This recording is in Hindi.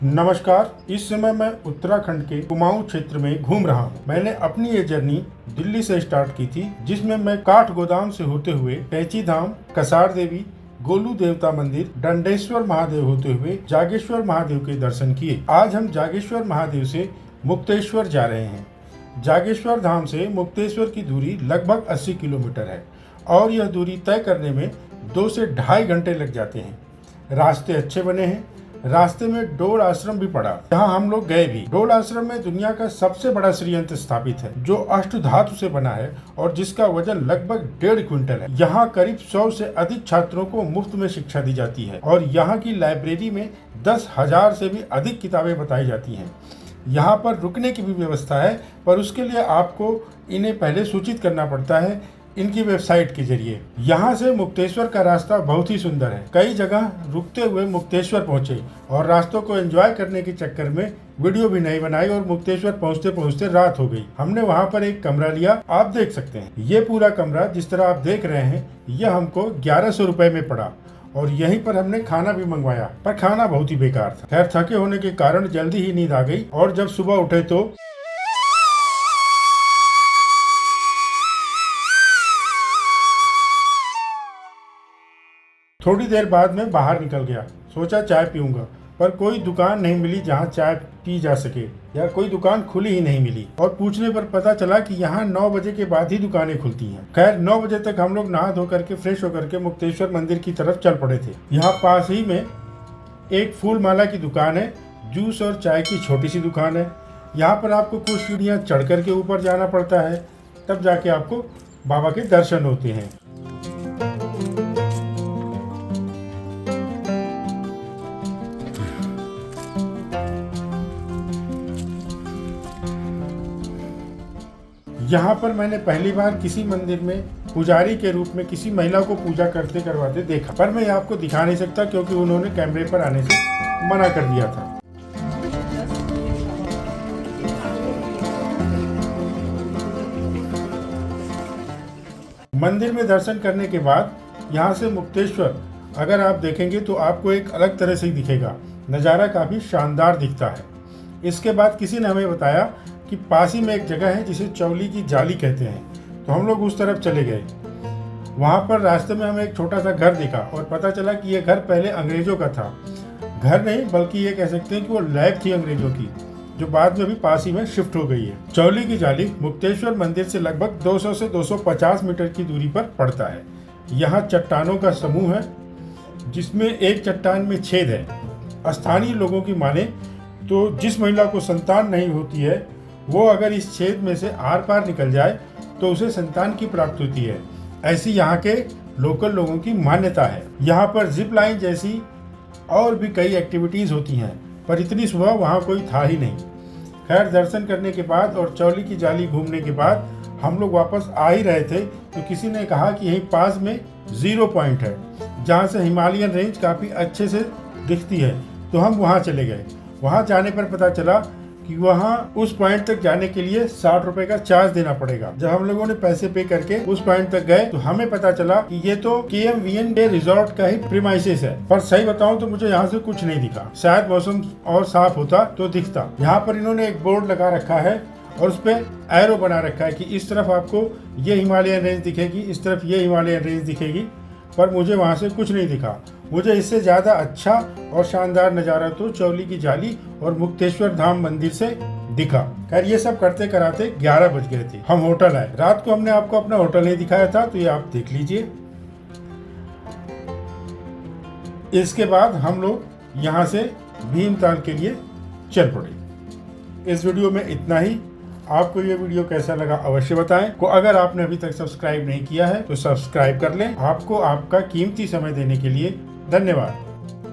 नमस्कार। इस समय मैं उत्तराखंड के कुमाऊं क्षेत्र में घूम रहा हूं। मैंने अपनी ये जर्नी दिल्ली से स्टार्ट की थी, जिसमें मैं काठ गोदाम से होते हुए कैंची धाम, कसार देवी, गोलू देवता मंदिर, दंडेश्वर महादेव होते हुए जागेश्वर महादेव के दर्शन किए। आज हम जागेश्वर महादेव से मुक्तेश्वर जा रहे हैं। जागेश्वर धाम से मुक्तेश्वर की दूरी लगभग 80 किलोमीटर है और यह दूरी तय करने में 2 से ढाई घंटे लग जाते हैं। रास्ते अच्छे बने हैं। रास्ते में डोल आश्रम भी पड़ा, जहाँ हम लोग गए भी। डोल आश्रम में दुनिया का सबसे बड़ा श्रीयंत्र स्थापित है, जो अष्ट धातु से बना है और जिसका वजन लगभग 1.5 क्विंटल है। यहाँ करीब 100 से अधिक छात्रों को मुफ्त में शिक्षा दी जाती है और यहाँ की लाइब्रेरी में 10,000 से भी अधिक किताबें बताई जाती हैं। यहाँ पर रुकने की भी व्यवस्था है, पर उसके लिए आपको इन्हें पहले सूचित करना पड़ता है इनकी वेबसाइट के जरिए। यहाँ से मुक्तेश्वर का रास्ता बहुत ही सुंदर है। कई जगह रुकते हुए मुक्तेश्वर पहुँचे और रास्तों को एंजॉय करने के चक्कर में वीडियो भी नहीं बनाई और मुक्तेश्वर पहुँचते पहुँचते रात हो गई। हमने वहाँ पर एक कमरा लिया, आप देख सकते हैं। ये पूरा कमरा जिस तरह आप देख रहे हैं, यह हमको 1100 रुपए में पड़ा और यहीं पर हमने खाना भी मंगवाया, पर खाना बहुत ही बेकार था। खैर, थके होने के कारण जल्दी ही नींद आ गई और जब सुबह उठे तो थोड़ी देर बाद में बाहर निकल गया। सोचा चाय पीऊंगा, पर कोई दुकान नहीं मिली जहां चाय पी जा सके, या कोई दुकान खुली ही नहीं मिली। और पूछने पर पता चला कि यहाँ 9 बजे के बाद ही दुकानें खुलती हैं। खैर, 9 बजे तक हम लोग नहा धो करके फ्रेश होकर के मुक्तेश्वर मंदिर की तरफ चल पड़े थे। यहाँ पास ही में एक फूल माला की दुकान है, जूस और चाय की छोटी सी दुकान है। यहाँ पर आपको कुछ सीढ़ियाँ चढ़ करके ऊपर जाना पड़ता है, तब जाके आपको बाबा के दर्शन होते हैं। यहाँ पर मैंने पहली बार किसी मंदिर में पुजारी के रूप में किसी महिला को पूजा करते करवाते देखा, पर मैं आपको दिखा नहीं सकता क्योंकि उन्होंने कैमरे पर आने से मना कर दिया था। मंदिर में दर्शन करने के बाद यहाँ से मुक्तेश्वर अगर आप देखेंगे तो आपको एक अलग तरह से दिखेगा। नज़ारा काफ़ी शानदार दिखता है। इसके बाद किसी ने हमें बताया कि पास ही में एक जगह है जिसे चौली की जाली कहते हैं, तो हम लोग उस तरफ चले गए। वहाँ पर रास्ते में हमें एक छोटा सा घर दिखा और पता चला कि ये घर पहले अंग्रेजों का था। घर नहीं, बल्कि ये कह सकते हैं कि वो लैब थी अंग्रेजों की, जो बाद में भी पास ही में शिफ्ट हो गई है। चौली की जाली मुक्तेश्वर मंदिर से लगभग 200 से 250 मीटर की दूरी पर पड़ता है। यहाँ चट्टानों का समूह है, जिसमें एक चट्टान में छेद है। स्थानीय लोगों की माने तो जिस महिला को संतान नहीं होती है, वो अगर इस छेद में से आर पार निकल जाए तो उसे संतान की प्राप्ति होती है। ऐसी यहाँ के लोकल लोगों की मान्यता है। यहाँ पर जिप लाइन जैसी और भी कई एक्टिविटीज़ होती हैं, पर इतनी सुबह वहाँ कोई था ही नहीं। खैर, दर्शन करने के बाद और चौली की जाली घूमने के बाद हम लोग वापस आ ही रहे थे तो किसी ने कहा कि यहीं पास में 0 पॉइंट है, जहाँ से हिमालयन रेंज काफ़ी अच्छे से दिखती है, तो हम वहाँ चले गए। वहाँ जाने पर पता चला कि वहाँ उस पॉइंट तक जाने के लिए 60 रुपए का चार्ज देना पड़ेगा। जब हम लोगों ने पैसे पे करके उस पॉइंट तक गए तो हमें पता चला कि ये तो KMVN डे रिजॉर्ट का ही प्रीमाइसेस है। पर सही बताऊं तो मुझे यहाँ से कुछ नहीं दिखा। शायद मौसम और साफ होता तो दिखता। यहाँ पर इन्होंने एक बोर्ड लगा रखा है और उस पर एरो बना रखा है कि इस तरफ आपको ये हिमालयन रेंज दिखेगी, इस तरफ ये हिमालयन रेंज दिखेगी, पर मुझे वहाँ से कुछ नहीं दिखा। मुझे इससे ज़्यादा अच्छा और शानदार नज़ारा तो चौली की जाली और मुक्तेश्वर धाम मंदिर से दिखा। खैर, ये सब करते कराते 11 बज गए थे। हम होटल आए। रात को हमने आपको अपना होटल नहीं दिखाया था, तो ये आप देख लीजिए। इसके बाद हम लोग यहाँ से भीमताल के लिए चल पड़े। इस वीडियो में इतना ही। आपको ये वीडियो कैसा लगा अवश्य बताएं। को अगर आपने अभी तक सब्सक्राइब नहीं किया है तो सब्सक्राइब कर लें। आपको आपका कीमती समय देने के लिए धन्यवाद।